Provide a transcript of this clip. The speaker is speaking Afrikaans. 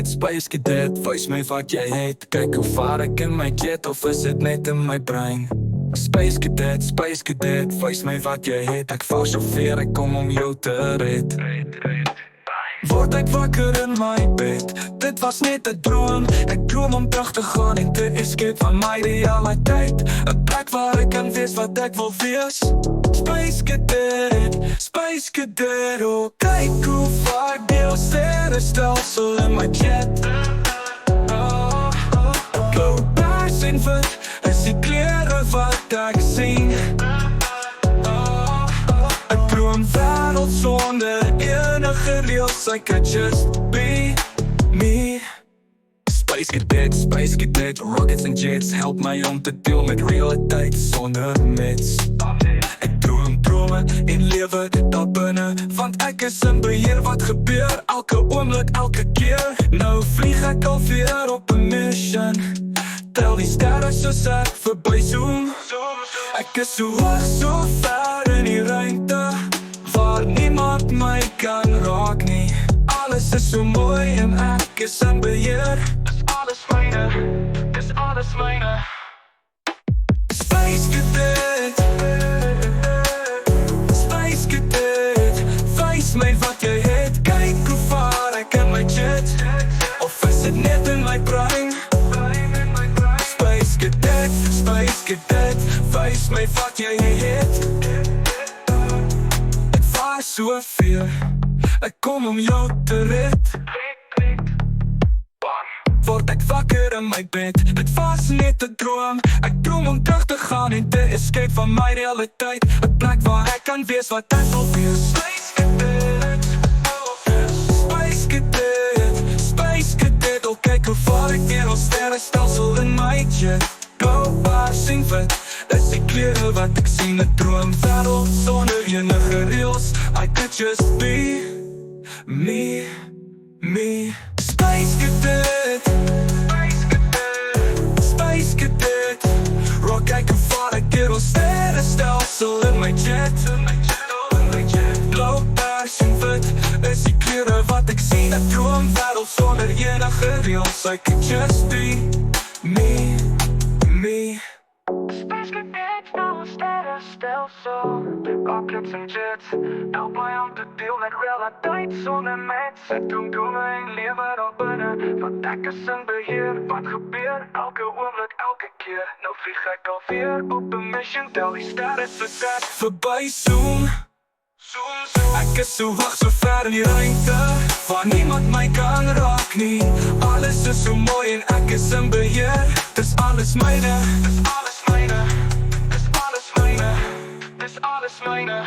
Space Cadet, wys my wat jy het. Kyk hoe vaar ek in my jet, of is dit net in my brein? Space Cadet, wys my wat jy het. Ek val so ver, ek kom om jou te red. Word ek wakker in my bed, dit was net 'n droom. Ek droom om terug te gaan en te escape van my realiteit. 'n Plek waar ek kan wees wat ek wil wees. Space Cadet, oh kyk hoe vaar deel sterrestelsel in my jet. Blauw, paars en wit is die klere wat ek sien. Ek droom wêreld sonder enige reëls, I could just be me. Space Cadet, rockets en jets help my om te deel met realiteit sonder mits. Ek droom drome en lewe daar binne, want ek is in beheer wat gebeur elke oomblik, elke keer. Nou vlieg ek alweer op 'n mission, tel die sterre soos ek verby zoom. Ek is so hoog, so ver in die ruimte, waar niemand my kan raak nie. Alles is so mooi en ek is in beheer. Dis alles myne, dis alles myne. Space Cadet, wys my wat jy het. Kyk hoe vaar ek in my jet, of is dit net in my brein? Space Cadet, wys my wat jy het. Ek vaar so ver, ek kom om jou te red. Word ek wakker in my bed, dit was net 'n droom. Ek droom om terug te gaan en te escape van my realiteit. 'n Plek waar ek kan wees wat ek wil wees. Space Cadet, oh kyk hoe vaar ek deur ons sterrestelsel in my jet. Blauw, paars en wit is die klere wat ek sien. 'n droom wêreld sonder enige reëls, I could just be me. Space Cadet, rock kyk hoe vaar ek deur ons sterrestelsel in my jet. Blauw, paars en wit is die klere wat ek sien. 'n droom wêreld sonder enige reëls, I could just be me. Space Cadet, nou sterrestelsel, rockets en jets help my om te deel met realiteit sonder mits. Ek droom drome en lewe daar binne, want ek is in beheer wat gebeur elke oomblik, elke keer. Nou vlieg ek alweer op 'n mission, tel die sterre soos ek Verby zoom. Ek is so hoog, so ver in die ruimte, waar niemand my kan raak nie. Alles is so mooi en ek is in beheer. Dis alles myne, dis alles myne, dis alles myne, dis alles myne.